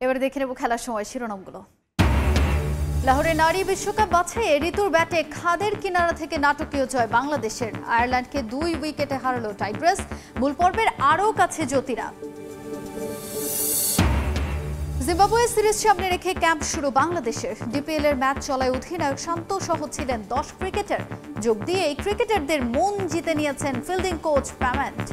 এবারে দেখে নেব খেলার সময় শিরোনামগুলো। লাহোরে নারী বিশ্বকাপ বাছাইয়ে ঋতুর ব্যাটে খাদের কিনারা থেকে নাটকীয় জয় বাংলাদেশের। আয়ারল্যান্ডকে 2 উইকেটে হারালো টাইগ্রেস। মূল পর্বের আরও কাছে জ্যোতিরা। জিম্বাবুয়ে সিরিজ সামনে রেখে ক্যাম্প শুরু বাংলাদেশের। ডিপিএল এর ম্যাচ চলায় অধিনায়ক শান্ত সহ ছিলেন 10 ক্রিকেটার। যোগ দিয়ে এই ক্রিকেটারদের মন জিতে নিয়েছেন ফিল্ডিং কোচ প্যামেন্ট।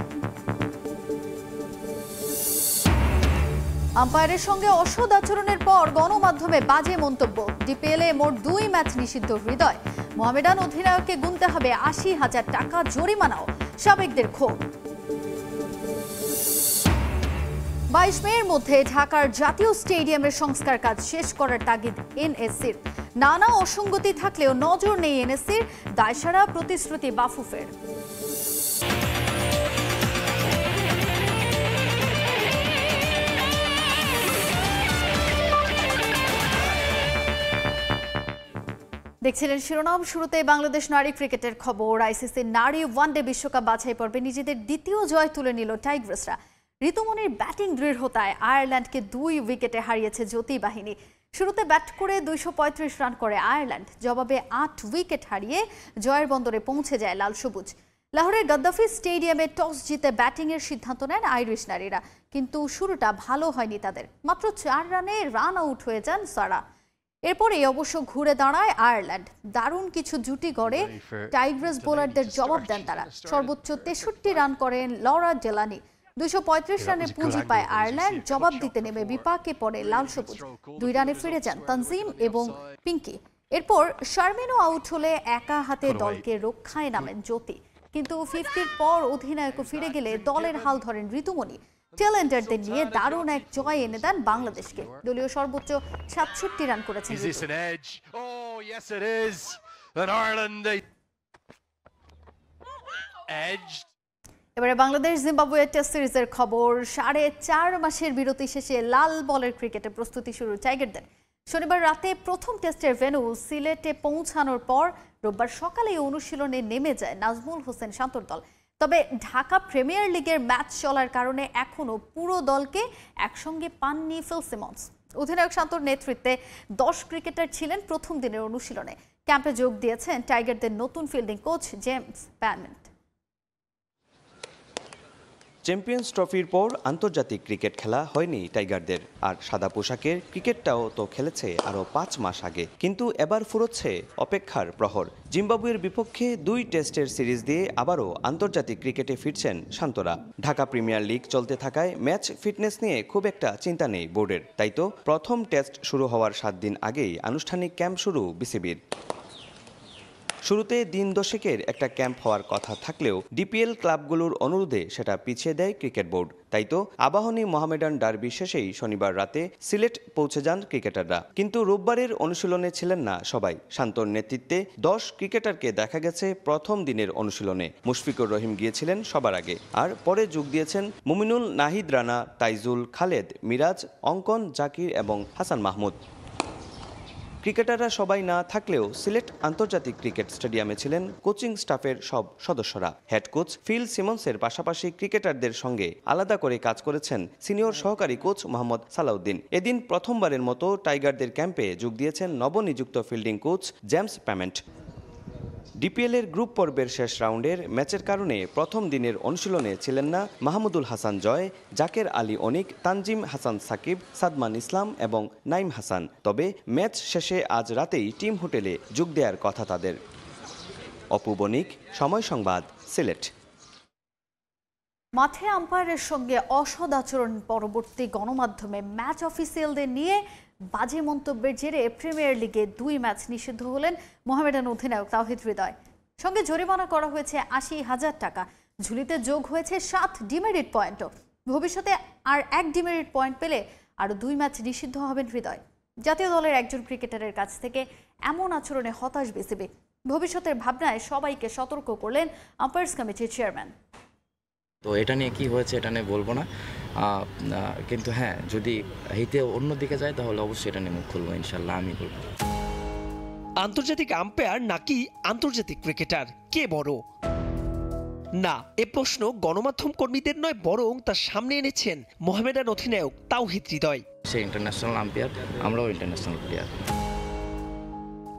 আম্পায়ারের সঙ্গে অসৎ আচরণের পর গণমাধ্যমে বাজে মন্তব্য। ডিপিএল এ মোট 2 ম্যাচ নিষিদ্ধ হৃদয়। মোহামেডান অধিনায়ককে গুনতে হবে 80,000 টাকা জরিমানাও। সাবেকদের ক্ষোভ। 22 মের মধ্যে ঢাকার জাতীয় স্টেডিয়ামের সংস্কার কাজ শেষ করার তাগিদ এনএসসির। নানা অসঙ্গতি থাকলেও নজর নেই এনএসসির। দায়সারা প্রতিশ্রুতি বাফুফের। দেখছিলেন শিরোনাম। শুরুতে বাংলাদেশ নারী ক্রিকেটের খবর। আইসিসি নারী ওয়ানডে বিশ্বকাপ বাছাই পর্বে নিজেদের দ্বিতীয় জয় তুলে নিল টাইগ্রেসরা। ঋতুমনির ব্যাটিং দৃঢ়তায় আয়ারল্যান্ডকে 2 উইকেটে হারিয়েছে জ্যোতি বাহিনী। শুরুতে ব্যাট করে 235 রান করে আয়ারল্যান্ড। জবাবে 8 উইকেট হারিয়ে জয়ের বন্দরে পৌঁছে যায় লাল সবুজ। লাহোরের গদ্দাফি স্টেডিয়ামে টস জিতে ব্যাটিংয়ের সিদ্ধান্ত নেন আইরিশ নারীরা, কিন্তু শুরুটা ভালো হয়নি তাদের। মাত্র 4 রানে রান আউট হয়ে যান সারা। এরপরেই অবশ্য ঘুরে দাঁড়ায় আয়ারল্যান্ড। দারুণ কিছু জুটি গড়ে টাইগ্রেস বোলারদের জবাব দেন তারা। সর্বোচ্চ 63 রান করেন লরা ডেলানি। 235 রানের পুঁজি পায় আয়ারল্যান্ড। জবাব দিতে নেমে বিপাকে পড়ে লাল সবুজ। 2 রানে ফিরে যান তানজিম এবং পিঙ্কি। এরপর শারমিনও আউট হলে একা হাতে দলকে রক্ষায় নামেন জ্যোতি। কিন্তু 50-র পর অধিনায়কও ফিরে গেলে দলের হাল ধরেন ঋতুমনি। টেলেন্ডারদের নিয়ে দারুণ এক জয় এনে দেন বাংলাদেশকে। দলীয় সর্বোচ্চ 67 রান করেছেন। এবারে বাংলাদেশ জিম্বাবুয়ে টেস্ট সিরিজের খবর। 4.5 মাসের বিরতি শেষে লাল বলের ক্রিকেটে প্রস্তুতি শুরু টাইগারদের। শনিবার রাতে প্রথম টেস্টের ভেন্যু সিলেটে পৌঁছানোর পর রোববার সকালে অনুশীলনে নেমে যায় নাজমুল হোসেন শান্তর দল। তবে ঢাকা প্রিমিয়ার লিগের ম্যাচ চলার কারণে এখনও পুরো দলকে একসঙ্গে পাননি ফিল সিমন্স। অধিনায়ক শান্তর নেতৃত্বে 10 ক্রিকেটার ছিলেন প্রথম দিনের অনুশীলনে। ক্যাম্পে যোগ দিয়েছেন টাইগারদের নতুন fielding coach James Pamment. Champions ট্রফির পর আন্তর্জাতিক ক্রিকেট খেলা হয়নি টাইগারদের। আর সাদা পোশাকের ক্রিকেটটাও তো খেলেছে আরও 5 মাস আগে। কিন্তু এবার ফুরোচ্ছে অপেক্ষার প্রহর। জিম্বাবুয়ের বিপক্ষে 2 টেস্টের সিরিজ দিয়ে আবারও আন্তর্জাতিক ক্রিকেটে ফিরছেন শান্তরা। ঢাকা প্রিমিয়ার লিগ চলতে থাকায় ম্যাচ ফিটনেস নিয়ে খুব একটা চিন্তা নেই বোর্ডের। তাই তো প্রথম টেস্ট শুরু হওয়ার 7 দিন আগেই আনুষ্ঠানিক ক্যাম্প শুরু বিসিবির। শুরুতে দিন 10-এর একটা ক্যাম্প হওয়ার কথা থাকলেও ডিপিএল ক্লাবগুলোর অনুরোধে সেটা পিছিয়ে দেয় ক্রিকেট বোর্ড। তাই তো আবাহনী মোহামেডান ডার্বি শেষেই শনিবার রাতে সিলেট পৌঁছে যান ক্রিকেটাররা। কিন্তু রোববারের অনুশীলনে ছিলেন না সবাই। শান্তর নেতৃত্বে 10 ক্রিকেটারকে দেখা গেছে প্রথম দিনের অনুশীলনে। মুশফিকুর রহিম গিয়েছিলেন সবার আগে, আর পরে যোগ দিয়েছেন মুমিনুল, নাহিদ রানা, তাইজুল, খালেদ, মিরাজ, অঙ্কন, জাকির এবং হাসান মাহমুদ। ক্রিকেটাররা সবাই না থাকলেও সিলেট আন্তর্জাতিক ক্রিকেট স্টেডিয়ামে ছিলেন কোচিং স্টাফের সব সদস্যরা। হেড কোচ ফিল সিমন্সের পাশাপাশি ক্রিকেটারদের সঙ্গে আলাদা করে কাজ করেছেন সিনিয়র সহকারী কোচ মোহাম্মদ সালাউদ্দিন। এদিন প্রথমবারের মতো টাইগারদের ক্যাম্পে যোগ দিয়েছেন নবনিযুক্ত ফিল্ডিং কোচ জেমস প্যামেন্ট। ডিপিএলের গ্রুপ পর্বের শেষ রাউন্ডের ম্যাচের কারণে প্রথম দিনের অনুশীলনে ছিলেন না মাহমুদুল হাসান জয়, জাকের আলী অনিক, তানজিম হাসান সাকিব, সাদমান ইসলাম এবং নাইম হাসান। তবে ম্যাচ শেষে আজ রাতেই টিম হোটেলে যোগ দেওয়ার কথা তাদের। অপু বণিক, সময় সংবাদ, সিলেট। মাঠে আম্পায়ারের সঙ্গে অসৎ আচরণ পরবর্তী গণমাধ্যমে ম্যাচ অফিসিয়ালদের নিয়ে বাজে মন্তব্যের জেরে প্রিমিয়ার লিগে 2 ম্যাচ নিষিদ্ধ হলেন মোহামেডান অধিনায়ক তাওহিদ হৃদয়। সঙ্গে জরিমানা করা হয়েছে 80,000 টাকা। ঝুলিতে যোগ হয়েছে 7 ডিমেরিট পয়েন্টও। ভবিষ্যতে আর 1 ডিমেরিট পয়েন্ট পেলে আরও 2 ম্যাচ নিষিদ্ধ হবেন হৃদয়। জাতীয় দলের একজন ক্রিকেটারের কাছ থেকে এমন আচরণে হতাশ বিসিবি। ভবিষ্যতের ভাবনায় সবাইকে সতর্ক করলেন আম্পায়ার্স কমিটির চেয়ারম্যান। তো এটা নিয়ে কি হয়েছে এটা নিয়ে বলবো না, কিন্তু হ্যাঁ যদি হিতে অন্যদিকে যায় তাহলে অবশ্যই এটা নিয়ে মুখ খুলবো, ইনশাল্লাহ আমি বলবো। আন্তর্জাতিক আম্পায়ার নাকি আন্তর্জাতিক ক্রিকেটার, কে বড়? না, এ প্রশ্ন গণমাধ্যম কর্মীদের নয়, বরং তার সামনে এনেছেন মোহামেডান অধিনায়ক তাওহিদ হৃদয়। সে ইন্টারন্যাশনাল আম্পায়ার, আমরাও ইন্টারন্যাশনাল প্লেয়ার।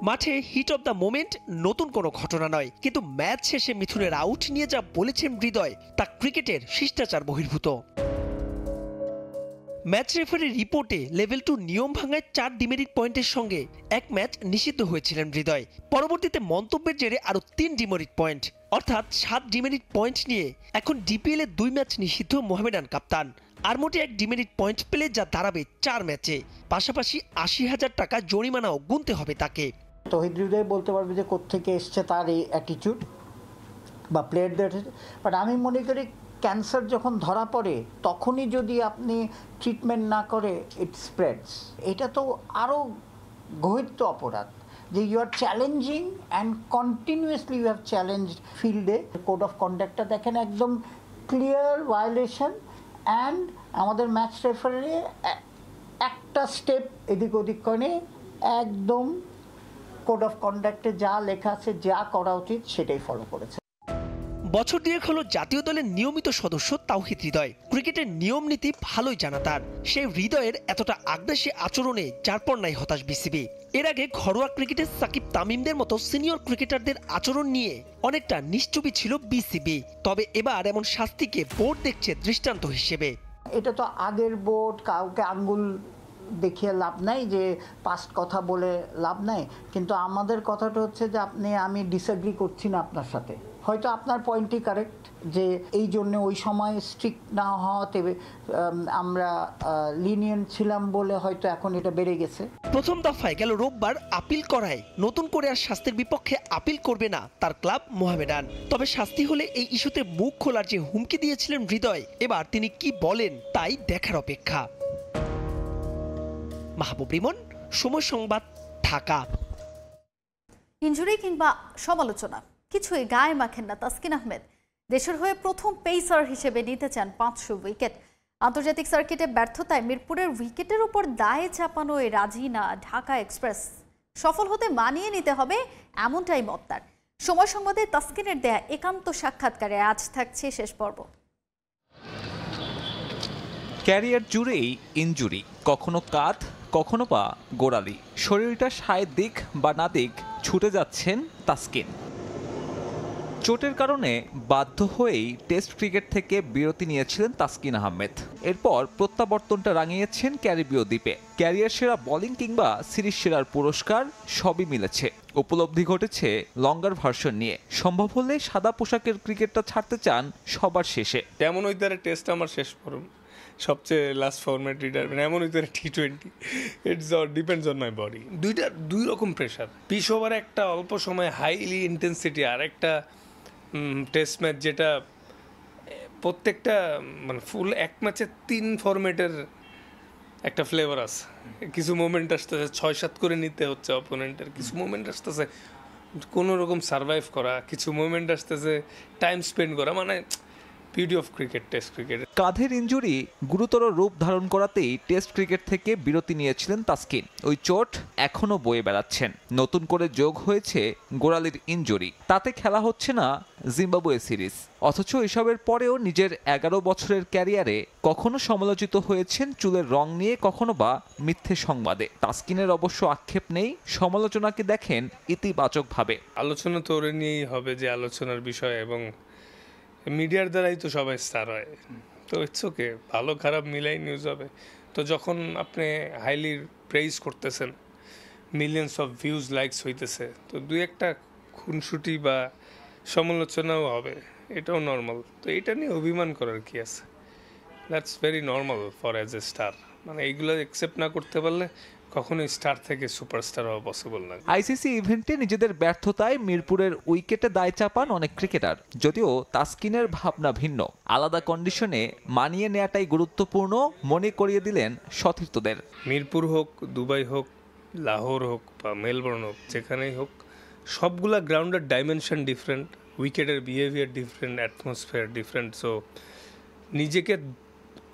মাঠে হিট অব দ্য মোমেন্ট নতুন কোনো ঘটনা নয়, কিন্তু ম্যাচ শেষে মিথুনের আউট নিয়ে যা বলেছেন হৃদয় তা ক্রিকেটের শিষ্টাচার বহির্ভূত। ম্যাচ রেফারির রিপোর্টে লেভেল 2 নিয়ম ভাঙায় 4 ডিমেরিট পয়েন্টের সঙ্গে 1 ম্যাচ নিষিদ্ধ হয়েছিলেন হৃদয়। পরবর্তীতে মন্তব্যের জেরে আরও 3 ডিমেরিট পয়েন্ট, অর্থাৎ 7 ডিমেরিট পয়েন্ট নিয়ে এখন ডিপিএল এ 2 ম্যাচ নিষিদ্ধ মোহামেডান কাপ্তান। আর মোটে 1 ডিমেরিট পয়েন্ট পেলে যা দাঁড়াবে 4 ম্যাচে, পাশাপাশি 80,000 টাকা জরিমানাও গুনতে হবে তাকে। তৌহিদ হৃদয় বলতে পারবে যে কোত্থেকে এসছে তার এই অ্যাটিটিউড বা প্লেয়ারদের, বাট আমি মনে করি ক্যান্সার যখন ধরা পড়ে তখনই যদি আপনি ট্রিটমেন্ট না করে ইট স্প্রেডস। এটা তো আরও গহিত অপরাধ যে you are challenging and continuously you have challenged ফিল্ডে। কোড অফ কন্ডাক্টটা দেখেন, একদম ক্লিয়ার ভায়োলেশন, অ্যান্ড আমাদের ম্যাচ রেফারি একটা স্টেপ এদিক ওদিক করে একদম কোড অফ কন্ডাক্টে যা লেখা আছে, যা করা উচিত সেটাই ফলো করেছে। বছর দুয়েক হলো জাতীয় দলের নিয়মিত সদস্য তাওহিদ হৃদয়। ক্রিকেটের নিয়ম নীতি ভালোই জানা তার। সেই হৃদয়ের এতটা আগ্রাসী আচরণে যারপর নাই হতাশ বিসিবি। এর আগে ঘরোয়া ক্রিকেটে সাকিব তামিমদের মতো সিনিয়র ক্রিকেটারদের আচরণ নিয়ে অনেকটা নিশ্চুপি ছিল বিসিবি, তবে এবার এমন শাস্তিকে বোর্ড দেখছে দৃষ্টান্ত হিসেবে। এটা তো আগের বোর্ড, কাউকে আঙ্গুল দেখিয়ে লাভ নাই, যে পাস্ট কথা বলে লাভ নাই, কিন্তু আমাদের কথাটা হচ্ছে যে আমি ডিসএগ্রি করছি না আপনার সাথে। হয়তো আপনার পয়েন্টই কারেক্ট যে এই জন্য ওই সময় স্ট্রিক্ট না হওয়াতে আমরা লিনিয়েন্ট ছিলাম বলে হয়তো এখন এটা বেড়ে গেছে। প্রথম দফায় গেল রোববার আপিল করায় নতুন করে আর শাস্তির বিপক্ষে আপিল করবে না তার ক্লাব মোহামেডান। তবে শাস্তি হলে এই ইস্যুতে মুখ খোলার যে হুমকি দিয়েছিলেন হৃদয়, এবার তিনি কি বলেন তাই দেখার অপেক্ষা। মাহবুব রিমন, সময় সংবাদ, ঢাকা। ইনজুরি কিংবা সমালোচনা কিছুই গায়ে মাখেন না তাসকিন আহমেদ। দেশের হয়ে প্রথম পেসার হিসেবে নিতে চান 500 উইকেট। আন্তর্জাতিক সার্কিটে ব্যর্থতায় মিরপুরের উইকেটের উপর দায়ে চাপানোয় রাজি না ঢাকা এক্সপ্রেস। সফল হতে মানিয়ে নিতে হবে, এমনটাই মত তার। সময় সংবাদে তাসকিনের দেয়া একান্ত সাক্ষাৎকারে আজ থাকছে শেষ পর্ব। ক্যারিয়ার জুড়েই ইনজুরি, কখনো কাঁধ, কখনো বা গোড়ালি। শরীরটা সায়ের দিক বা না দিক ছুটে যাচ্ছেন তাসকিন। চোটের কারণে বাধ্য হয়েই টেস্ট ক্রিকেট থেকে বিরতি নিয়েছিলেন তাসকিন আহমেদ। এরপর প্রত্যাবর্তনটা রাঙিয়েছেন ক্যারিবীয় দ্বীপে। ক্যারিয়ার সেরা বোলিং কিংবা সিরিজ সেরার পুরস্কার সবই মিলেছে। উপলব্ধি ঘটেছে লঙ্গার ভার্সন নিয়ে। সম্ভব হলে সাদা পোশাকের ক্রিকেটটা ছাড়তে চান সবার শেষে। তেমন ওই তার টেস্ট আমার শেষ পড়ুন, সবচেয়ে লাস্ট ফরম্যাট রিটায়ারমেন্ট, এমন হইতে T20। It's depends on my body. দুই রকম প্রেশার। পিচ ওভার একটা অল্প সময় হাইলি ইন্টেন্সিটি, আর একটা টেস্ট ম্যাচ যেটা প্রত্যেকটা মানে ফুল এক ম্যাচে 3 ফরম্যাটের একটা ফ্লেভার আছে। কিছু মোমেন্ট আসতেছে 6-7 করে নিতে হচ্ছে অপোনেন্টের, কিছু মোমেন্ট আসতেছে কোনো রকম সার্ভাইভ করা, কিছু মোমেন্ট আসতেছে টাইম স্পেন্ড করা, মানে beauty of cricket, test cricket. কাঁধের ইনজুরি গুরুতর রূপ ধারণ করাতেই টেস্ট ক্রিকেট থেকে বিরতি নিয়েছিলেন তাসকিন। ওই চোট এখনও বয়ে বেড়াচ্ছেন। নতুন করে যোগ হয়েছে গোড়ালির ইনজুরি। তাতে খেলা হচ্ছে না জিম্বাবুয়ে সিরিজ। অথচ এসবের পরেও নিজের 11 বছরের ক্যারিয়ারে কখনো সমালোচিত হয়েছেন চুলের রং নিয়ে, কখনো বা মিথ্যে সংবাদে। তাসকিনের অবশ্য আক্ষেপ নেই, সমালোচনাকে দেখেন ইতিবাচকভাবে। আলোচনা তো ওরে নিয়েই হবে, যে আলোচনার বিষয়, এবং মিডিয়ার দ্বারাই তো সবাই স্টার হয়। তো ইটস ওকে, ভালো খারাপ মিলাই নিউজ হবে। তো যখন আপনি হাইলি প্রেইজ করতেছেন, মিলিয়ন্স অফ ভিউজ, লাইকস হইতেছে, তো দুই একটা খুনসুটি বা সমালোচনাও হবে, এটাও নর্মাল। তো এটা নিয়ে অভিমান করার কি আছে? That's very normal for as a star. মানে এইগুলো অ্যাকসেপ্ট না করতে পারলে কখনোই স্টার থেকে সুপারস্টার হওয়া পসিবল না। আইসিসি ইভেন্টে নিজেদের ব্যর্থতায় মিরপুরের উইকেটে দায় চাপান অনেক ক্রিকেটার। যদিও তাসকিনের ভাবনা ভিন্ন। আলাদা কন্ডিশনে মানিয়ে নেওয়াটাই গুরুত্বপূর্ণ মনে করিয়ে দিলেন সতীর্থদের। মিরপুর হোক, দুবাই হোক, লাহোর হোক বা মেলবোর্ন হোক, যেখানেই হোক, সবগুলা গ্রাউন্ডের ডাইমেনশন ডিফারেন্ট, উইকেটের behaviour different, atmosphere different. So নিজেকে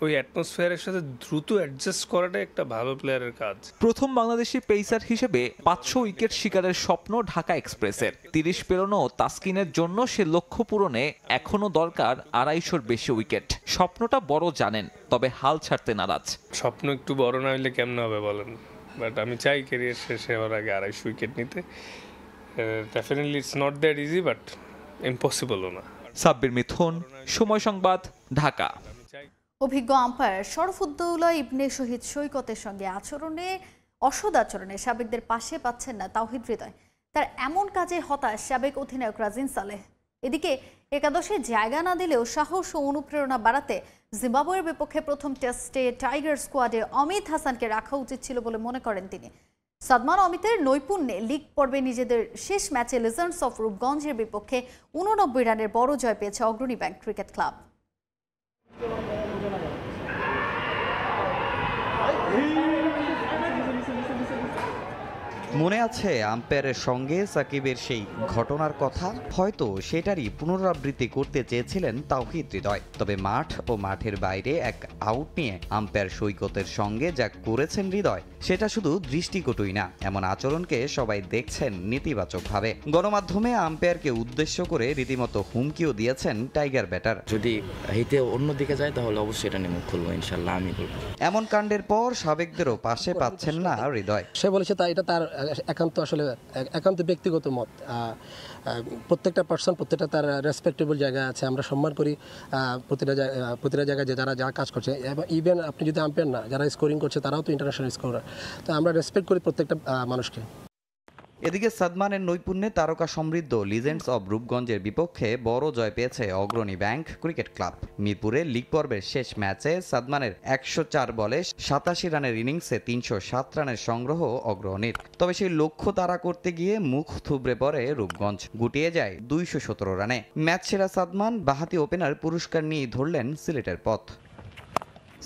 ওই অ্যাটমসফিয়ারের সাথে দ্রুত অ্যাডজাস্ট করাটা একটা ভালো প্লেয়ারের কাজ। প্রথম বাংলাদেশি পেসার হিসেবে 500 উইকেট শিকারের স্বপ্ন ঢাকা এক্সপ্রেসের। 30 পেরোনো তাসকিনের জন্য সে লক্ষ্য পূরণে এখনো দরকার 250-র বেশি উইকেট। স্বপ্নটা বড় জানেন, তবে হাল ছাড়তে নারাজ। স্বপ্ন একটু বড় না হইলে কেমন হবে বলেন, বাট আমি চাই ক্যারিয়ার শেষে হওয়ার আগে 250 উইকেট নিতে। Definitely it's not that easy, but ইম্পসিবলও না। সাব্বির মিথুন, সময় সংবাদ, ঢাকা। অভিজ্ঞ আম্পায়ার শরফুদ্দৌলা ইবনে শহীদ সৈকতের সঙ্গে অসদাচরণে সাবেকদের পাশে পাচ্ছেন না তাওহিদ হৃদয়। তার এমন কাজে হতাশ সাবেক অধিনায়ক রাজিন সালেহ। এদিকে একাদশে জায়গা না দিলেও সাহস ও অনুপ্রেরণা বাড়াতে জিম্বাবুয়ের বিপক্ষে প্রথম টেস্টে টাইগার স্কোয়াডে অমিত হাসানকে রাখা উচিত ছিল বলে মনে করেন তিনি। সাদমান অমিতের নৈপুণ্যে লিগ পর্বে নিজেদের শেষ ম্যাচে লিজেন্ডস অফ রূপগঞ্জের বিপক্ষে 89 রানের বড় জয় পেয়েছে অগ্রণী ব্যাংক ক্রিকেট ক্লাব। মনে আছে আম্পায়ারের সঙ্গে সাকিবের সেই ঘটনার কথা? হয়তো সেটারই পুনরাবৃত্তি করতে চেয়েছিলেন তাওহিদ হৃদয়। তবে মাঠ ও মাঠের বাইরে এক আউট নিয়ে আম্পায়ার সৈকতের সঙ্গে যা করেছেন হৃদয়, সেটা শুধু দৃষ্টিকটুই না, এমন আচরণকে সবাই দেখছেন নেতিবাচকভাবে। গণমাধ্যমে আম্পায়ারকে উদ্দেশ্য করে রীতিমতো হুমকিও দিয়েছেন টাইগার ব্যাটার। যদি হিতে অন্যদিকে যায় তাহলে অবশ্যই এটা নিয়ে মুখ খুলবো, ইনশাল্লাহ আমি বলবো। এমন কাণ্ডের পর সাবেকদেরও পাশে পাচ্ছেন না হৃদয়। সে বলেছে এটা তার একান্ত ব্যক্তিগত মত। প্রত্যেকটা পার্সন প্রত্যেকটা তার রেসপেক্টেবল জায়গায় আছে, আমরা সম্মান করি প্রতিটা জায়গায় যে যারা যা কাজ করছে। ইভেন আপনি যদি আম্পায়ার না, যারা স্কোরিং করছে তারাও তো ইন্টারন্যাশনাল স্কোরার, তো আমরা রেসপেক্ট করি প্রত্যেকটা মানুষকে। এদিকে সাদমানের নৈপুণ্যে তারকা সমৃদ্ধ লিজেন্ডস অব রূপগঞ্জের বিপক্ষে বড় জয় পেয়েছে অগ্রণী ব্যাংক ক্রিকেট ক্লাব। মিরপুরে লিগ পর্বের শেষ ম্যাচে সাদমানের 104 বলে 87 রানের ইনিংসে 307 রানের সংগ্রহ অগ্রণীর। তবে সেই লক্ষ্য তাড়া করতে গিয়ে মুখ থুবড়ে পড়ে রূপগঞ্জ, গুটিয়ে যায় 217 রানে। ম্যাচ সেরা সাদমান বাঁহাতি ওপেনার পুরস্কার নিয়ে ধরলেন সিলেটের পথ।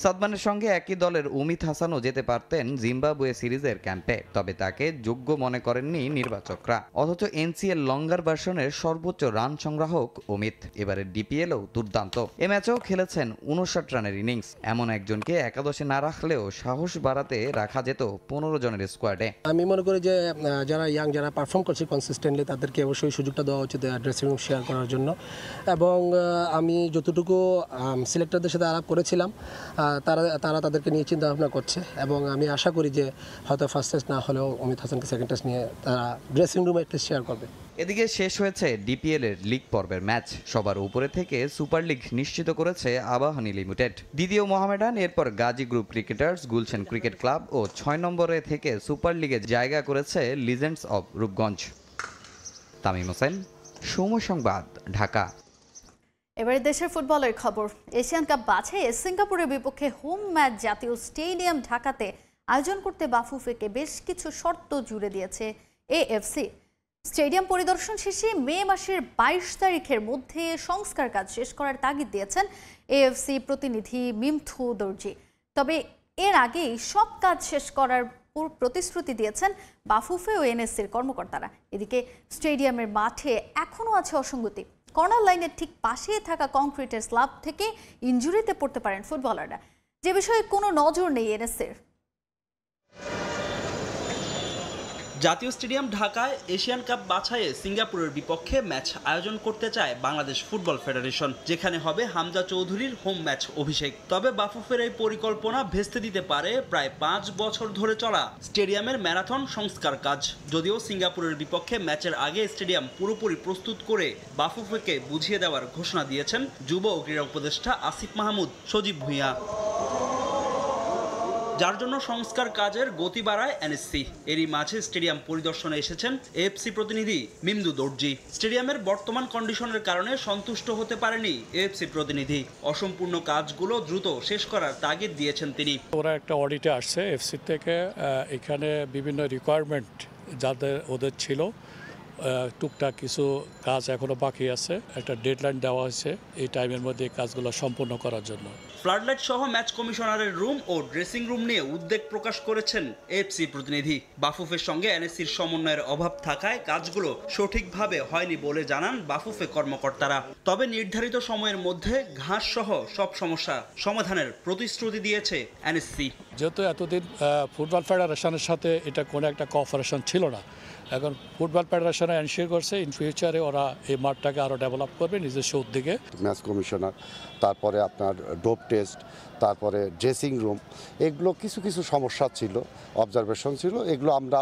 সাদমানের সঙ্গে একই দলের অমিত হাসানও যেতে পারতেন জিম্বাবুয়ে সিরিজের ক্যাম্পে, তবে তাকে যোগ্য মনে করেননি নির্বাচকরা। অথচ এনসিএল লঙ্গার ভার্সনের সর্বোচ্চ রান সংগ্রাহক অমিত এবারে ডিপিএলও দুর্দান্ত। এ ম্যাচেও খেলেছেন 59 রানের ইনিংস। এমন একজনকে একাদশে না রাখলেও সাহস বাড়াতে রাখা যেত 15 জনের স্কোয়াডে। আমি মনে করি যে যারা যারা পারফর্ম করছে কনসিস্টেন্টলি, তাদেরকে অবশ্যই সুযোগটা দেওয়া উচিত ড্রেসিং রুম শেয়ার করার জন্য। এবং আমি যতটুকু সিলেক্টরদের সাথে আলাপ করেছিলাম, তারা তাদেরকে নিয়ে চিন্তা ভাবনা করছে, এবং আমি আশা করি যে হয়তো ফার্স্ট টেস্ট না হলেও অমিত হাসানকে সেকেন্ড টেস্ট নিয়ে তারা ড্রেসিং রুমে একটা শেয়ার করবে। এদিকে শেষ হয়েছে ডিপিএল এর লিগ পর্বের ম্যাচ। সবার উপরে থেকে সুপার লিগ নিশ্চিত করেছে আবাহনী লিমিটেড। দ্বিতীয় মোহামেডান, এরপর Gazi group cricketers, Gulshan cricket club ও 6 নম্বরে থেকে সুপার লিগে জায়গা করেছে লিজেন্ডস অব রূপগঞ্জ। তামিম হোসেন, সময় সংবাদ, ঢাকা। এবারে দেশের ফুটবলের খবর। এশিয়ান কাপ বাছাইয়ে সিঙ্গাপুরের বিপক্ষে হোম ম্যাচ জাতীয় স্টেডিয়াম ঢাকাতে আয়োজন করতে বাফুফেকে বেশ কিছু শর্ত জুড়ে দিয়েছে এএফসি। স্টেডিয়াম পরিদর্শন শেষে মে মাসের 22 তারিখের মধ্যে সংস্কার কাজ শেষ করার তাগিদ দিয়েছেন এএফসি প্রতিনিধি মিমথু দর্জি। তবে এর আগেই সব কাজ শেষ করার প্রতিশ্রুতি দিয়েছেন বাফুফে ও এনএসসির কর্মকর্তারা। এদিকে স্টেডিয়ামের মাঠে এখনও আছে অসঙ্গতি। কর্নার লাইনের ঠিক পাশে থাকা কংক্রিটের স্ল্যাব থেকে ইনজুরিতে পড়তে পারেন ফুটবলাররা, যে বিষয়ে কোনো নজর নেই এনএসসির। জাতীয় স্টেডিয়াম ঢাকায় এশিয়ান কাপ বাছাইয়ে সিঙ্গাপুরের বিপক্ষে ম্যাচ আয়োজন করতে চায় বাংলাদেশ ফুটবল ফেডারেশন, যেখানে হবে হামজা চৌধুরীর হোম ম্যাচ অভিষেক। তবে বাফুফের এই পরিকল্পনা ভেস্তে দিতে পারে প্রায় 5 বছর ধরে চলা স্টেডিয়ামের ম্যারাথন সংস্কার কাজ। যদিও সিঙ্গাপুরের বিপক্ষে ম্যাচের আগে স্টেডিয়াম পুরোপুরি প্রস্তুত করে বাফুফেকে বুঝিয়ে দেওয়ার ঘোষণা দিয়েছেন যুব ও ক্রীড়া উপদেষ্টা আসিফ মাহমুদ সজীব ভুঁইয়া, যার জন্য সংস্কার কাজের গতি বাড়ায় এনএসসি। এরই মাঝে স্টেডিয়াম পরিদর্শনে এসেছেন এএফসি প্রতিনিধি মিমদু দর্জি। স্টেডিয়ামের বর্তমান কন্ডিশনের কারণে সন্তুষ্ট হতে পারেনি এএফসি প্রতিনিধি। অসম্পূর্ণ কাজগুলো দ্রুত শেষ করার তাগিদ দিয়েছেন তিনি। ওরা একটা অডিটে আসছে এফসি থেকে, এখানে বিভিন্ন রিকোয়ারমেন্ট ওদের ছিল টুকটাক কিছু কাজ এখনো বাকি আছে, একটা ডেডলাইন দেওয়া হয়েছে এই টাইমের মধ্যে এই কাজগুলো সম্পূর্ণ করার জন্য। ফ্লাডলাইট সহ ম্যাচ কমিশনারের রুম ও ড্রেসিং রুম নিয়ে উদ্বেগ প্রকাশ করেছেন এএফসি প্রতিনিধি। বাফুফের সঙ্গে এনএসসির সমন্বয়ের অভাব থাকায় কাজগুলো সঠিকভাবে হয়নি বলে জানান বাফুফে কর্মকর্তারা। তবে নির্ধারিত সময়ের মধ্যে ঘাস সহ সব সমস্যা সমাধানের প্রতিশ্রুতি দিয়েছে এনএসসি। যেহেতু এতদিন ফুটবল ফেডারেশনের সাথে এটা কোনো একটা কোঅপারেশন ছিল না, এখন ফুটবল ফেডারেশনে এনশিওর করছে ইন ফিউচারে ওরা এই মাঠটাকে আরও ডেভেলপ করবে নিজস্ব উদ্যোগে। ম্যাচ কমিশনার, তারপরে আপনার ডোপ টেস্ট, তারপরে ড্রেসিং রুম, এগুলো কিছু কিছু সমস্যা ছিল, অবজারভেশন ছিল। এগুলো আমরা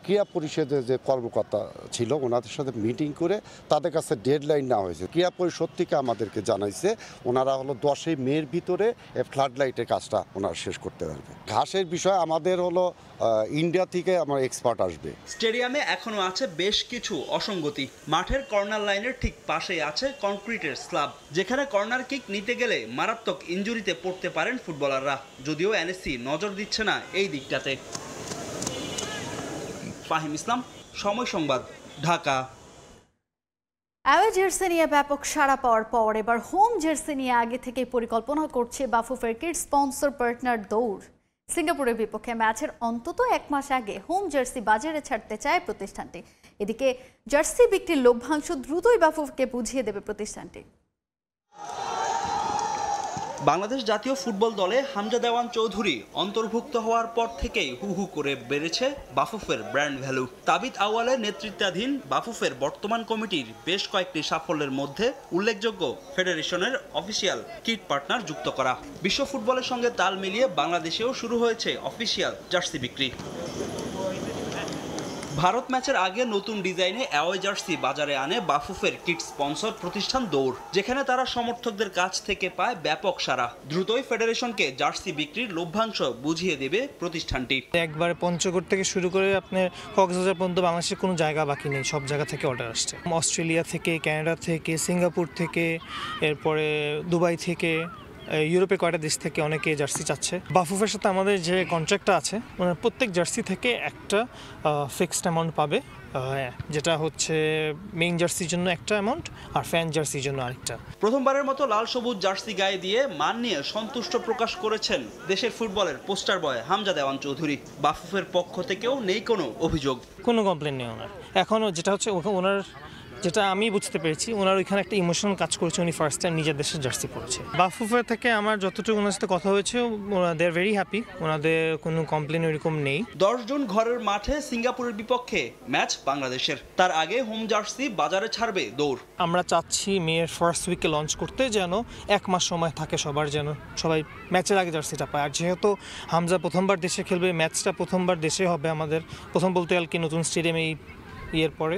ক্রীড়া পরিষদের যে কর্মকর্তা ছিল ওনাদের সাথে মিটিং করে তাদের কাছে ডেডলাইন নেওয়া হয়েছে। ক্রীড়া পরিষদ থেকে আমাদেরকে জানাইছে ওনারা 10ই মের ভিতরে ফ্লাড লাইটের কাজটা ওনারা শেষ করতে পারবে। ঘাসের বিষয়ে আমাদের ইন্ডিয়া থেকে আমার এক্সপার্ট আসবে। স্টেডিয়ামে এখনো আছে বেশ কিছু অসঙ্গতি। মাঠের কর্নার লাইনের ঠিক পাশেই আছে কনক্রিটের স্ল্যাব, যেখানে কর্নার কিক নিতে গেলে মারাত্মক ইনজুরিতে পড়তে পারেন ফুটবলাররা। যদিও এনএসসি নজর দিচ্ছে না এই দিকটাতে। ফাহিম ইসলাম, সময় সংবাদ, ঢাকা। অ্যাওয়ে জার্সি নিয়ে ব্যাপক সাড়া পাওয়ার পর এবার হোম জার্সি নিয়ে আগে থেকে পরিকল্পনা করছে বাফুফের কিড স্পন্সর পার্টনার দৌড়। সিঙ্গাপুরের বিপক্ষে ম্যাচের অন্তত 1 মাস আগে হোম জার্সি বাজারে ছাড়তে চায় প্রতিষ্ঠানটি। এদিকে জার্সি বিক্রির লভ্যাংশ দ্রুতই বাফুফকে বুঝিয়ে দেবে প্রতিষ্ঠানটি। বাংলাদেশ জাতীয় ফুটবল দলে হামজা দেওয়ান চৌধুরী অন্তর্ভুক্ত হওয়ার পর থেকেই হু হু করে বেড়েছে বাফুফের ব্র্যান্ড ভ্যালু। তাবিত আউয়ালের নেতৃত্বাধীন বাফুফের বর্তমান কমিটির বেশ কয়েকটি সাফল্যের মধ্যে উল্লেখযোগ্য ফেডারেশনের অফিসিয়াল কিট পার্টনার যুক্ত করা। বিশ্ব ফুটবলের সঙ্গে তাল মিলিয়ে বাংলাদেশেও শুরু হয়েছে অফিসিয়াল জার্সি বিক্রি। ভারত ম্যাচের আগে নতুন ডিজাইনে অ্যাওয়ে জার্সি বাজারে আনে বাফুফের কিট স্পন্সর প্রতিষ্ঠান দৌড়, যেখানে তারা সমর্থকদের কাছ থেকে পায় ব্যাপক সাড়া। দ্রুতই ফেডারেশনকে জার্সি বিক্রির লভ্যাংশ বুঝিয়ে দেবে প্রতিষ্ঠানটি। একবারে পঞ্চগড় থেকে শুরু করে আপনার কক্সবাজার পর্যন্ত বাংলাদেশের কোনো জায়গা বাকি নেই, সব জায়গা থেকে অর্ডার আসছে। অস্ট্রেলিয়া থেকে, কানাডা থেকে, সিঙ্গাপুর থেকে, এরপরে দুবাই থেকে, ইউরোপের কয়েকটা দেশ থেকে অনেকে জার্সি চাচ্ছে। বাফুফের সাথে আমাদের যে কন্ট্রাক্টটা আছে প্রত্যেক জার্সি থেকে একটা ফিক্সড অ্যামাউন্ট পাবে, যেটা হচ্ছে মেইন জার্সির জন্য একটা অ্যামাউন্ট আর ফ্যান জার্সির জন্য আরেকটা। প্রথমবারের মতো লাল সবুজ জার্সি গায়ে দিয়ে মান নিয়ে সন্তুষ্ট প্রকাশ করেছেন দেশের ফুটবলের পোস্টার বয় হামজা দেওয়ান চৌধুরী। বাফুফের পক্ষ থেকেও নেই কোনো অভিযোগ, কোনো কমপ্লেন নেই ওনার। এখনও যেটা হচ্ছে ওনার, যেটা আমি বুঝতে পেরেছি, ওনার ওইখানে একটা ইমোশনাল কাজ করেছে, উনি ফার্স্ট টাইম নিজের দেশের জার্সি পরেছে। বাফুফের থেকে আমার যতটুকু ওনার সাথে কথা হয়েছে, দে আর ভেরি হ্যাপি, ওনাদের কোনো কমপ্লেন ওইরকম নেই। 10 জুন ঘরের মাঠে সিঙ্গাপুরের বিপক্ষে ম্যাচ বাংলাদেশের। তার আগে হোম জার্সি বাজারে ছাড়বে দৌড়। আমরা চাচ্ছি মেয়ের ফার্স্ট উইকে লঞ্চ করতে, যেন 1 মাস সময় থাকে সবার, যেন সবাই ম্যাচের আগে জার্সিটা পায়। আর যেহেতু হামজা প্রথমবার দেশে খেলবে, ম্যাচটা প্রথমবার দেশে হবে আমাদের, প্রথম বলতে গেলে নতুন স্টেডিয়ামে ইয়ের পরে,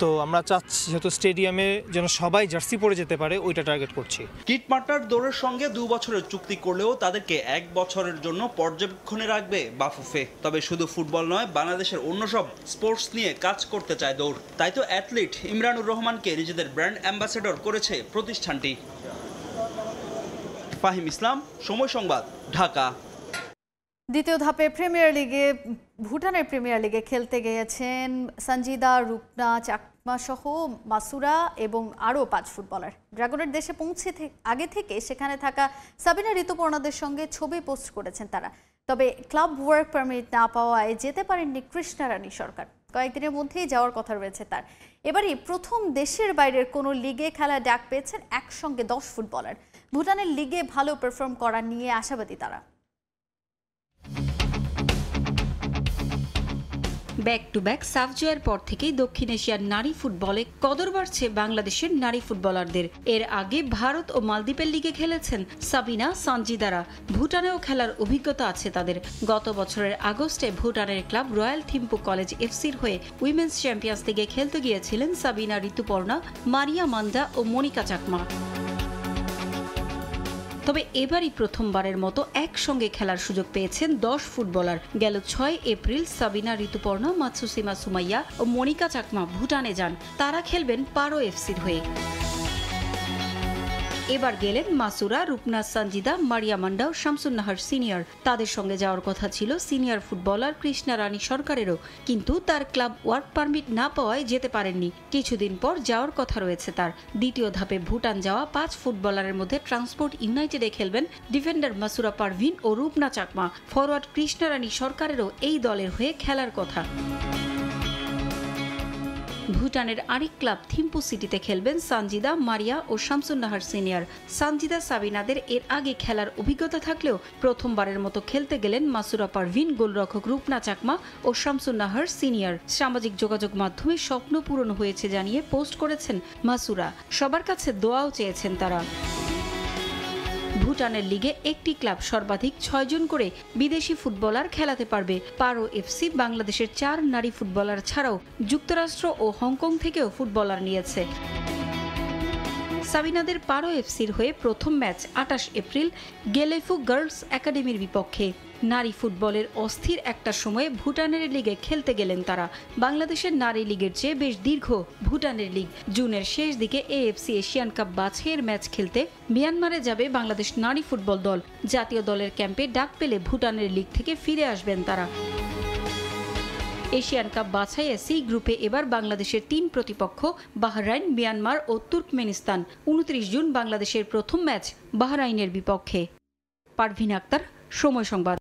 তো আমরা চাচ্ছি যেহেতু স্টেডিয়ামে যেন সবাই জার্সি পরে যেতে পারে, ওইটা টার্গেট করছি। কিট পার্টনার দৌড়ের সঙ্গে 2 বছরের চুক্তি করলেও তাদেরকে 1 বছরের জন্য পর্যবেক্ষণে রাখবে বাফুফে। তবে শুধু ফুটবল নয়, বাংলাদেশের অন্য সব স্পোর্টস নিয়ে কাজ করতে চায় দৌড়। তাই তো অ্যাথলিট ইমরানুর রহমানকে নিজেদের ব্র্যান্ড অ্যাম্বাসেডর করেছে প্রতিষ্ঠানটি। ফাহিম ইসলাম, সময় সংবাদ, ঢাকা। দ্বিতীয় ধাপে প্রিমিয়ার লিগে ভুটানের প্রিমিয়ার লিগে খেলতে গিয়েছেন সঞ্জিদা, রূপনা চাকমা সহ মাসুরা এবং আরও 5 ফুটবলার। ড্রাগনের দেশে পৌঁছে আগে থেকে সেখানে থাকা সাবিনা ঋতুপর্ণাদের সঙ্গে ছবি পোস্ট করেছেন তারা। তবে ক্লাব ওয়ার্ক পারমিট না পাওয়ায় যেতে পারেননি কৃষ্ণা রানী সরকার। কয়েকদিনের মধ্যেই যাওয়ার কথা রয়েছে তার। এবারই প্রথম দেশের বাইরের কোনো লিগে খেলা ডাক পেয়েছেন একসঙ্গে 10 ফুটবলার। ভুটানের লিগে ভালো পারফর্ম করা নিয়ে আশাবাদী তারা। ব্যাক টু ব্যাক সাফ জয়ের পর থেকেই দক্ষিণ এশিয়ার নারী ফুটবলে কদর বাড়ছে বাংলাদেশের নারী ফুটবলারদের। এর আগে ভারত ও মালদ্বীপের লিগে খেলেছেন সাবিনা, সঞ্জিদারা। ভুটানেও খেলার অভিজ্ঞতা আছে তাদের। গত বছরের আগস্টে ভুটানের ক্লাব রয়্যাল থিম্পু কলেজ এফসির হয়ে উইমেন্স চ্যাম্পিয়ন্স লিগে খেলতে গিয়েছিলেন সাবিনা ঋতুপর্ণা, মারিয়া মান্দা ও মনিকা চাকমা। তবে এবারই প্রথমবারের মতো একসঙ্গে খেলার সুযোগ পেয়েছেন 10 ফুটবলার। গেল 6 এপ্রিল সাবিনা ঋতুপর্ণা, মাতসুসিমা সুমাইয়া ও মনিকা চাকমা ভুটানে যান। তারা খেলবেন পারো এফসির হয়ে। এবার গেলেন মাসুরা, রূপনা, সঞ্জিদা, মারিয়া মান্ডা ও শামসুন নাহার সিনিয়র। তাদের সঙ্গে যাওয়ার কথা ছিল সিনিয়র ফুটবলার কৃষ্ণা রানী সরকারেরও, কিন্তু তার ক্লাব ওয়ার্ক পারমিট না পাওয়ায় যেতে পারেননি। কিছুদিন পর যাওয়ার কথা রয়েছে তার। দ্বিতীয় ধাপে ভুটান যাওয়া 5 ফুটবলারের মধ্যে ট্রান্সপোর্ট ইউনাইটেডে খেলবেন ডিফেন্ডার মাসুরা পারভিন ও রূপনা চাকমা। ফরওয়ার্ড কৃষ্ণা রানী সরকারেরও এই দলের হয়ে খেলার কথা। ভুটানের আরেক ক্লাব থিম্পু সিটিতে খেলবেন সঞ্জিদা, মারিয়া ও শামসুন নাহার সিনিয়র। সঞ্জিদা সাবিনাদের এর আগে খেলার অভিজ্ঞতা থাকলেও প্রথমবারের মতো খেলতে গেলেন মাসুরা পারভিন, গোলরক্ষক রূপনা চাকমা ও শামসুন নাহার সিনিয়র। সামাজিক যোগাযোগ মাধ্যমে স্বপ্ন পূরণ হয়েছে জানিয়ে পোস্ট করেছেন মাসুরা। সবার কাছে দোয়াও চেয়েছেন তারা। ভুটানের লিগে একটি ক্লাব সর্বাধিক 6 জন করে বিদেশি ফুটবলার খেলাতে পারবে। পারো এফসি বাংলাদেশের 4 নারী ফুটবলার ছাড়াও যুক্তরাষ্ট্র ও হংকং থেকেও ফুটবলার নিয়েছে। সাবিনাদের পারো এফসির হয়ে প্রথম ম্যাচ 28 এপ্রিল গেলেফু গার্লস একাডেমির বিপক্ষে। নারী ফুটবলের অস্থির একটা সময়ে ভুটানের লিগে খেলতে গেলেন তারা। বাংলাদেশের নারী লিগের চেয়ে বেশ দীর্ঘ ভুটানের লিগ। জুনের শেষ দিকে এএফসি এশিয়ান কাপ বাছাইয়ের ম্যাচ খেলতে মিয়ানমারে যাবে বাংলাদেশ নারী ফুটবল দল। জাতীয় দলের ক্যাম্পে ডাক পেলে ভুটানের লিগ থেকে ফিরে আসবেন তারা। এশিয়ান কাপ বাছাইয়ে সি গ্রুপে এবার বাংলাদেশের 3 প্রতিপক্ষ বাহরাইন, মিয়ানমার ও তুর্কমেনিস্তান। 29 জুন বাংলাদেশের প্রথম ম্যাচ বাহরাইনের বিপক্ষে। পারভিন আক্তার, সময় সংবাদ।